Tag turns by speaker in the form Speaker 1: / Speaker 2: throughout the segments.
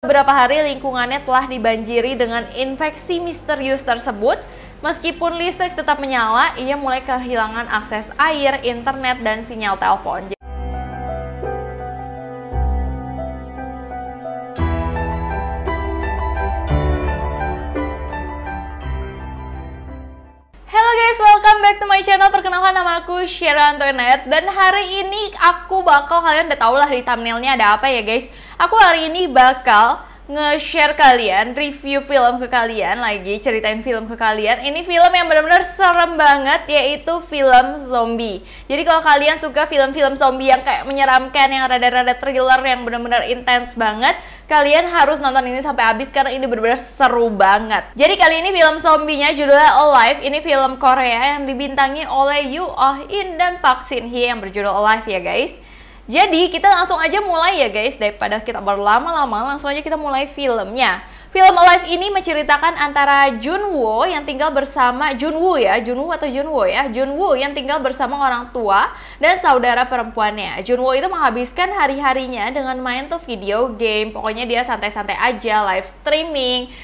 Speaker 1: Beberapa hari lingkungannya telah dibanjiri dengan infeksi misterius tersebut. Meskipun listrik tetap menyala, ia mulai kehilangan akses air, internet, dan sinyal telepon. Halo guys, welcome back to my channel. Perkenalkan, nama aku Sheila Antoinette. Dan hari ini aku bakal, kalian udah tau lah di thumbnailnya ada apa ya guys. Aku hari ini bakal nge-share kalian, review film ke kalian, lagi ceritain film ke kalian. Ini film yang benar-benar serem banget, yaitu film zombie. Jadi kalau kalian suka film-film zombie yang kayak menyeramkan, yang rada-rada thriller, yang benar-benar intens banget, kalian harus nonton ini sampai habis karena ini benar-benar seru banget. Jadi kali ini film zombinya judulnya Alive. Ini film Korea yang dibintangi oleh Yoo Oh-in dan Park Shin Hye yang berjudul Alive ya guys. Jadi kita langsung aja mulai ya guys, daripada kita berlama-lama, langsung aja kita mulai filmnya. Film Alive ini menceritakan antara Junwoo yang tinggal bersama Junwoo yang tinggal bersama orang tua dan saudara perempuannya. Junwoo itu menghabiskan hari-harinya dengan main tuh video game, pokoknya dia santai-santai aja, live streaming,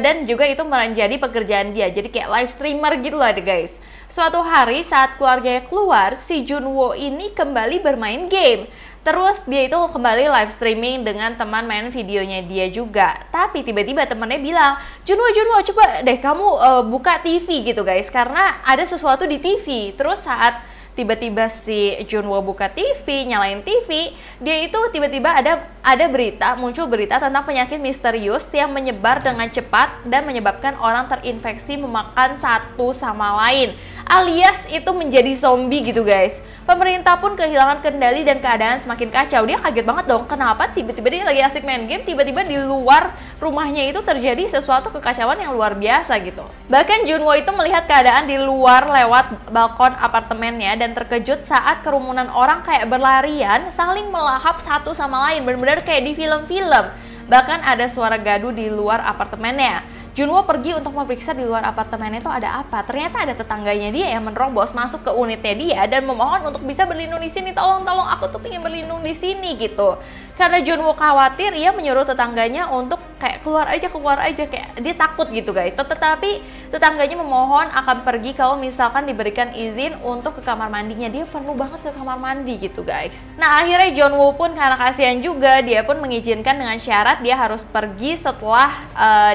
Speaker 1: dan juga itu menjadi pekerjaan dia, jadi kayak live streamer gitu lah guys. Suatu hari saat keluarganya keluar, si Junwoo ini kembali bermain game. Terus dia itu kembali live streaming dengan teman main videonya dia juga. Tapi tiba-tiba temannya bilang, Junwoo, coba deh kamu buka TV gitu guys, karena ada sesuatu di TV. Terus saat tiba-tiba si Junwoo buka TV, nyalain TV, dia itu tiba-tiba ada berita, muncul berita tentang penyakit misterius yang menyebar dengan cepat dan menyebabkan orang terinfeksi memakan satu sama lain, alias itu menjadi zombie gitu guys. Pemerintah pun kehilangan kendali dan keadaan semakin kacau. Dia kaget banget dong, kenapa tiba-tiba dia lagi asik main game, tiba-tiba di luar rumahnya itu terjadi sesuatu kekacauan yang luar biasa gitu. Bahkan Junwoo itu melihat keadaan di luar lewat balkon apartemennya dan terkejut saat kerumunan orang kayak berlarian saling melahap satu sama lain, benar-benar kayak di film-film. Bahkan ada suara gaduh di luar apartemennya. Junwoo pergi untuk memeriksa di luar apartemennya itu ada apa. Ternyata ada tetangganya dia yang menerobos masuk ke unitnya dia dan memohon untuk bisa berlindung di sini. Tolong aku tuh pengen berlindung di sini gitu. Karena Junwoo khawatir, ia menyuruh tetangganya untuk kayak keluar aja, kayak dia takut gitu guys. Tetapi tetangganya memohon akan pergi kalau misalkan diberikan izin untuk ke kamar mandinya. Dia perlu banget ke kamar mandi gitu guys. Nah akhirnya Junwoo pun karena kasihan juga, dia pun mengizinkan dengan syarat dia harus pergi setelah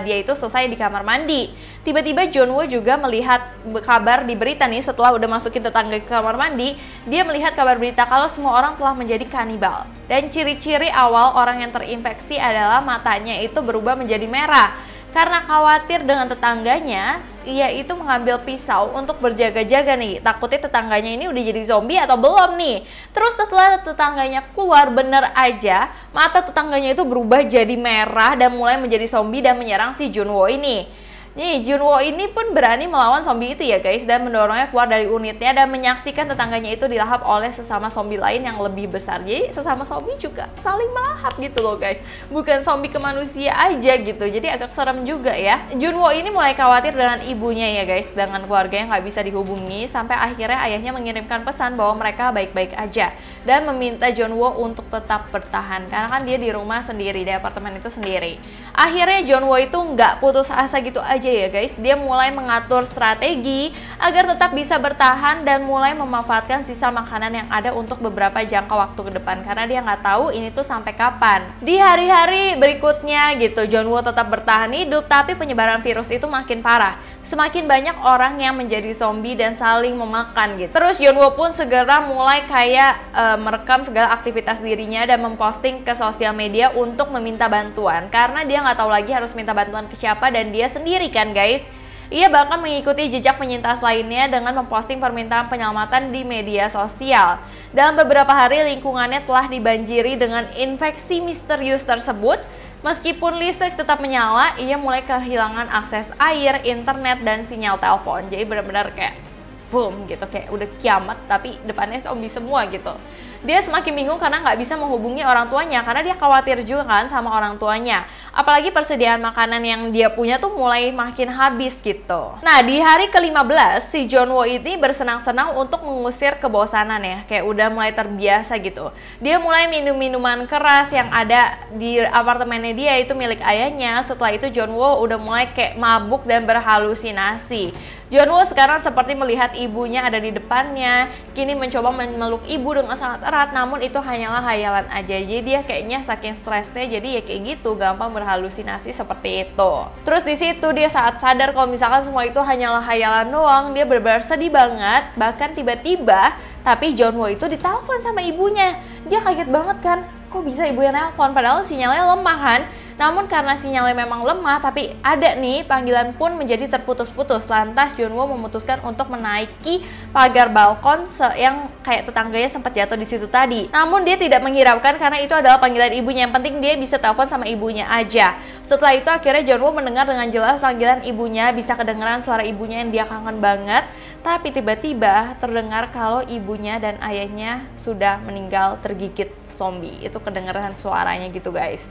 Speaker 1: dia itu selesai di kamar mandi. Tiba-tiba Junwoo juga melihat kabar di berita nih, setelah udah masukin tetangga ke kamar mandi, dia melihat kabar berita kalau semua orang telah menjadi kanibal. Dan ciri-ciri awal orang yang terinfeksi adalah matanya itu berubah menjadi merah. Karena khawatir dengan tetangganya, ia itu mengambil pisau untuk berjaga-jaga nih. Takutnya tetangganya ini udah jadi zombie atau belum nih. Terus setelah tetangganya keluar, bener aja mata tetangganya itu berubah jadi merah dan mulai menjadi zombie dan menyerang si Junwoo ini. Nih, Junwoo ini pun berani melawan zombie itu ya guys, dan mendorongnya keluar dari unitnya dan menyaksikan tetangganya itu dilahap oleh sesama zombie lain yang lebih besar. Jadi sesama zombie juga saling melahap gitu loh guys, bukan zombie ke manusia aja gitu. Jadi agak serem juga ya. Junwoo ini mulai khawatir dengan ibunya ya guys, dengan keluarga yang nggak bisa dihubungi, sampai akhirnya ayahnya mengirimkan pesan bahwa mereka baik-baik aja dan meminta Junwoo untuk tetap bertahan karena kan dia di rumah sendiri, di apartemen itu sendiri. Akhirnya Junwoo itu nggak putus asa gitu aja ya guys, dia mulai mengatur strategi agar tetap bisa bertahan dan mulai memanfaatkan sisa makanan yang ada untuk beberapa jangka waktu ke depan karena dia nggak tahu ini tuh sampai kapan. Di hari-hari berikutnya gitu, Junwoo tetap bertahan hidup, tapi penyebaran virus itu makin parah. Semakin banyak orang yang menjadi zombie dan saling memakan gitu. Terus Junwoo pun segera mulai kayak merekam segala aktivitas dirinya dan memposting ke sosial media untuk meminta bantuan karena dia nggak tahu lagi harus minta bantuan ke siapa, dan dia sendiri kan guys. Ia bahkan mengikuti jejak penyintas lainnya dengan memposting permintaan penyelamatan di media sosial. Dalam beberapa hari lingkungannya telah dibanjiri dengan infeksi misterius tersebut. Meskipun listrik tetap menyala, ia mulai kehilangan akses air, internet, dan sinyal telepon. Jadi benar-benar kayak boom gitu, kayak udah kiamat tapi depannya zombie semua gitu. Dia semakin bingung karena nggak bisa menghubungi orang tuanya karena dia khawatir juga kan sama orang tuanya. Apalagi persediaan makanan yang dia punya tuh mulai makin habis gitu. Nah, di hari ke-15 si Jong-woo ini bersenang-senang untuk mengusir kebosanan ya. Kayak udah mulai terbiasa gitu. Dia mulai minum minuman keras yang ada di apartemennya dia, itu milik ayahnya. Setelah itu Jong-woo udah mulai kayak mabuk dan berhalusinasi. Jong-woo sekarang seperti melihat ibunya ada di depannya, kini mencoba memeluk ibu dengan sangat erat, namun itu hanyalah hayalan aja. Jadi dia kayaknya saking stresnya, jadi ya kayak gitu, gampang berhalusinasi seperti itu. Terus di situ dia saat sadar kalau misalkan semua itu hanyalah hayalan doang, dia benar-benar sedih banget. Bahkan tiba-tiba, tapi Jong-woo itu ditelepon sama ibunya. Dia kaget banget kan, kok bisa ibu yang nelpon, padahal sinyalnya lemah kan. Namun karena sinyalnya memang lemah, tapi ada nih, panggilan pun menjadi terputus-putus. Lantas Jong-woo memutuskan untuk menaiki pagar balkon yang kayak tetangganya sempat jatuh di situ tadi. Namun dia tidak menghiraukan karena itu adalah panggilan ibunya. Yang penting dia bisa telepon sama ibunya aja. Setelah itu akhirnya Jong-woo mendengar dengan jelas panggilan ibunya, bisa kedengeran suara ibunya yang dia kangen banget. Tapi tiba-tiba terdengar kalau ibunya dan ayahnya sudah meninggal tergigit zombie. Itu kedengeran suaranya gitu guys.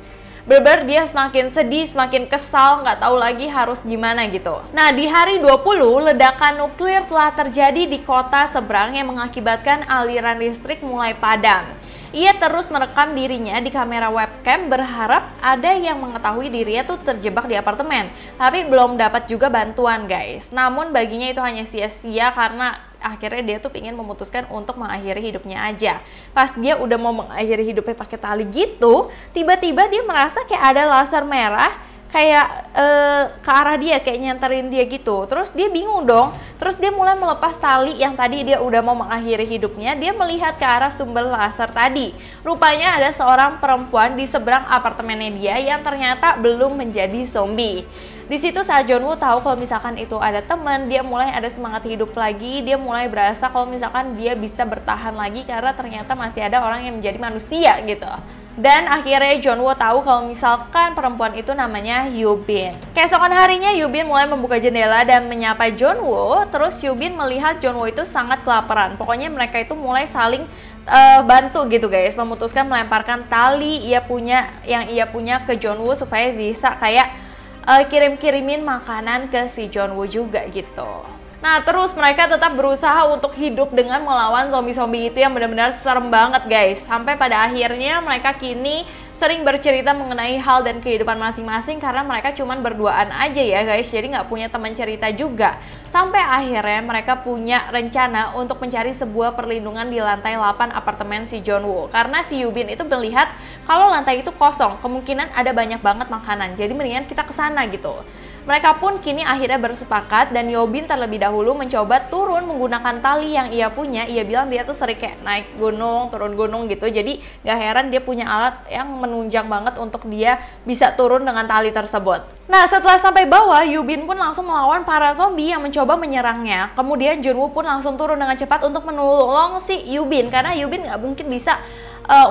Speaker 1: Bener-bener dia semakin sedih, semakin kesal, nggak tahu lagi harus gimana gitu. Nah, di hari 20, ledakan nuklir telah terjadi di kota seberang yang mengakibatkan aliran listrik mulai padam. Ia terus merekam dirinya di kamera webcam, berharap ada yang mengetahui dirinya tuh terjebak di apartemen. Tapi belum dapat juga bantuan guys. Namun baginya itu hanya sia-sia karena akhirnya dia tuh ingin memutuskan untuk mengakhiri hidupnya aja. Pas dia udah mau mengakhiri hidupnya pakai tali gitu, tiba-tiba dia merasa kayak ada laser merah kayak ke arah dia, kayak nyanterin dia gitu. Terus dia bingung dong. Terus dia mulai melepas tali yang tadi dia udah mau mengakhiri hidupnya. Dia melihat ke arah sumber laser tadi. Rupanya ada seorang perempuan di seberang apartemennya dia yang ternyata belum menjadi zombie. Di situ saat Jong-woo tahu kalau misalkan itu ada teman, dia mulai ada semangat hidup lagi. Dia mulai berasa kalau misalkan dia bisa bertahan lagi karena ternyata masih ada orang yang menjadi manusia gitu. Dan akhirnya Jong-woo tahu kalau misalkan perempuan itu namanya Yoo-bin. Keesokan harinya Yoo-bin mulai membuka jendela dan menyapa Jong-woo. Terus Yoo-bin melihat Jong-woo itu sangat kelaparan. Pokoknya mereka itu mulai saling bantu gitu guys. Memutuskan melemparkan tali yang ia punya ke Jong-woo supaya bisa kayak kirim-kirimin makanan ke si Jong-woo juga gitu. Nah, terus mereka tetap berusaha untuk hidup dengan melawan zombie-zombie itu yang benar-benar serem banget guys. Sampai pada akhirnya mereka kini sering bercerita mengenai hal dan kehidupan masing-masing karena mereka cuman berduaan aja ya guys, jadi nggak punya teman cerita juga. Sampai akhirnya mereka punya rencana untuk mencari sebuah perlindungan di lantai 8 apartemen si Jong-woo. Karena si Yoo-bin itu melihat kalau lantai itu kosong, kemungkinan ada banyak banget makanan, jadi mendingan kita ke sana gitu. Mereka pun kini akhirnya bersepakat dan Yoo-bin terlebih dahulu mencoba turun menggunakan tali yang ia punya. Ia bilang dia tuh sering kayak naik gunung, turun gunung gitu. Jadi gak heran dia punya alat yang menunjang banget untuk dia bisa turun dengan tali tersebut. Nah, setelah sampai bawah, Yoo-bin pun langsung melawan para zombie yang mencoba menyerangnya. Kemudian Jong-woo pun langsung turun dengan cepat untuk menolong si Yoo-bin karena Yoo-bin gak mungkin bisa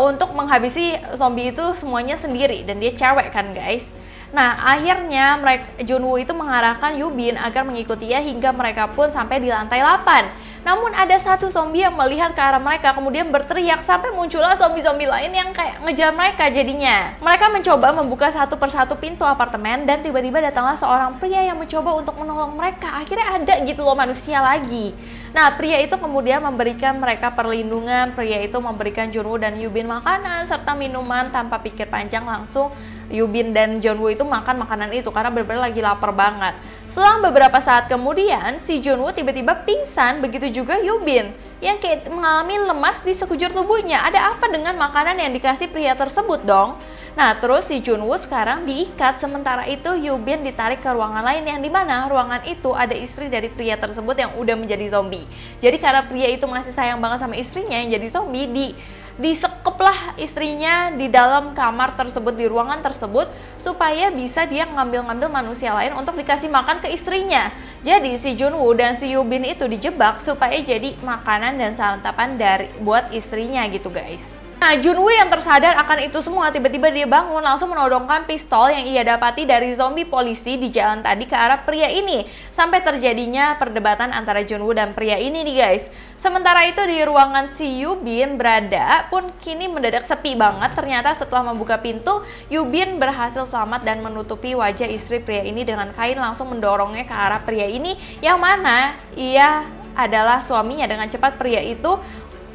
Speaker 1: untuk menghabisi zombie itu semuanya sendiri, dan dia cewek kan guys. Nah, akhirnya Jong-woo itu mengarahkan Yoo-bin agar mengikutinya hingga mereka pun sampai di lantai 8. Namun ada satu zombie yang melihat ke arah mereka kemudian berteriak sampai muncullah zombie-zombie lain yang kayak ngejar mereka jadinya. Mereka mencoba membuka satu persatu pintu apartemen dan tiba-tiba datanglah seorang pria yang mencoba untuk menolong mereka. Akhirnya ada gitu loh manusia lagi. Nah, pria itu kemudian memberikan mereka perlindungan. Pria itu memberikan Jong-woo dan Yoo-bin makanan serta minuman. Tanpa pikir panjang langsung Yoo-bin dan Jong-woo itu makan makanan itu karena benar-benar lagi lapar banget. Selang beberapa saat kemudian, si Jong-woo tiba-tiba pingsan, begitu juga Yoo-bin yang kayak mengalami lemas di sekujur tubuhnya. Ada apa dengan makanan yang dikasih pria tersebut dong? Nah, terus si Jong-woo sekarang diikat, sementara itu Yoo-bin ditarik ke ruangan lain yang dimana ruangan itu ada istri dari pria tersebut yang udah menjadi zombie. Jadi karena pria itu masih sayang banget sama istrinya yang jadi zombie, disekeplah istrinya di dalam kamar tersebut, di ruangan tersebut, supaya bisa dia ngambil-ngambil manusia lain untuk dikasih makan ke istrinya. Jadi si Jong-woo dan si Yoo-bin itu dijebak supaya jadi makanan dan santapan buat istrinya gitu guys. Nah, Junwoo yang tersadar akan itu semua, tiba-tiba dia bangun langsung menodongkan pistol yang ia dapati dari zombie polisi di jalan tadi ke arah pria ini. Sampai terjadinya perdebatan antara Junwoo dan pria ini nih guys. Sementara itu di ruangan si Yubin berada pun kini mendadak sepi banget. Ternyata setelah membuka pintu, Yubin berhasil selamat dan menutupi wajah istri pria ini dengan kain, langsung mendorongnya ke arah pria ini yang mana ia adalah suaminya. Dengan cepat pria itu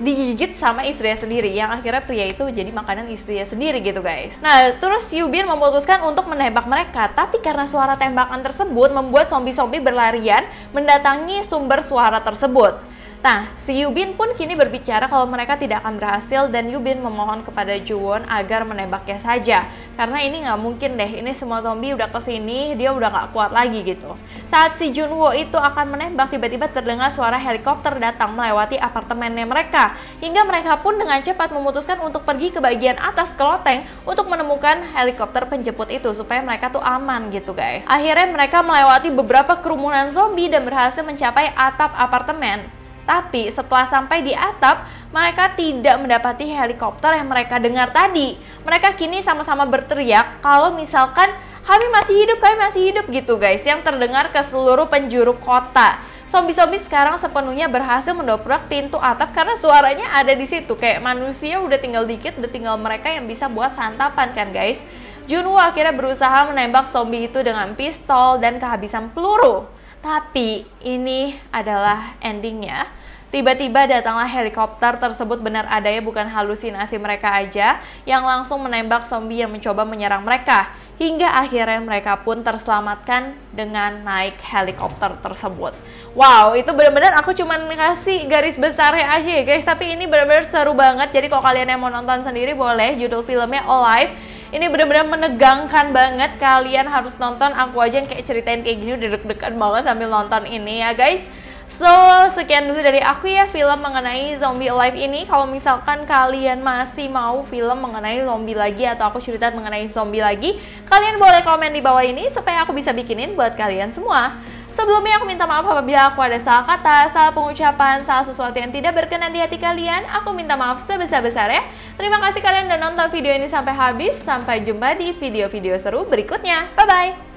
Speaker 1: digigit sama istrinya sendiri, yang akhirnya pria itu jadi makanan istrinya sendiri gitu guys. Nah, terus Yubin memutuskan untuk menembak mereka, tapi karena suara tembakan tersebut membuat zombie-zombie berlarian mendatangi sumber suara tersebut. Nah, si Yubin pun kini berbicara kalau mereka tidak akan berhasil dan Yubin memohon kepada Juwon agar menembaknya saja. Karena ini nggak mungkin deh, ini semua zombie udah kesini, dia udah nggak kuat lagi gitu. Saat si Junwoo itu akan menembak, tiba-tiba terdengar suara helikopter datang melewati apartemennya mereka. Hingga mereka pun dengan cepat memutuskan untuk pergi ke bagian atas keloteng untuk menemukan helikopter penjemput itu supaya mereka tuh aman gitu guys. Akhirnya mereka melewati beberapa kerumunan zombie dan berhasil mencapai atap apartemen. Tapi setelah sampai di atap, mereka tidak mendapati helikopter yang mereka dengar tadi. Mereka kini sama-sama berteriak kalau misalkan kami masih hidup gitu guys, yang terdengar ke seluruh penjuru kota. Zombie-zombie sekarang sepenuhnya berhasil mendobrak pintu atap karena suaranya ada di situ. Kayak manusia udah tinggal dikit, udah tinggal mereka yang bisa buat santapan kan guys. Junwoo akhirnya berusaha menembak zombie itu dengan pistol dan kehabisan peluru. Tapi ini adalah endingnya. Tiba-tiba datanglah helikopter tersebut, benar adanya bukan halusinasi mereka aja, yang langsung menembak zombie yang mencoba menyerang mereka. Hingga akhirnya mereka pun terselamatkan dengan naik helikopter tersebut. Wow, itu benar-benar aku cuman kasih garis besarnya aja ya guys, tapi ini benar-benar seru banget. Jadi kalau kalian yang mau nonton sendiri boleh, judul filmnya Alive. Ini benar-benar menegangkan banget, kalian harus nonton. Aku aja yang kayak ceritain kayak gini udah deg-degan banget sambil nonton ini ya guys. So, sekian dulu dari aku ya film mengenai Zombie Alive ini. Kalau misalkan kalian masih mau film mengenai zombie lagi atau aku cerita mengenai zombie lagi, kalian boleh komen di bawah ini supaya aku bisa bikinin buat kalian semua. Sebelumnya aku minta maaf apabila aku ada salah kata, salah pengucapan, salah sesuatu yang tidak berkenan di hati kalian. Aku minta maaf sebesar-besarnya. Terima kasih kalian udah nonton video ini sampai habis. Sampai jumpa di video-video seru berikutnya. Bye-bye!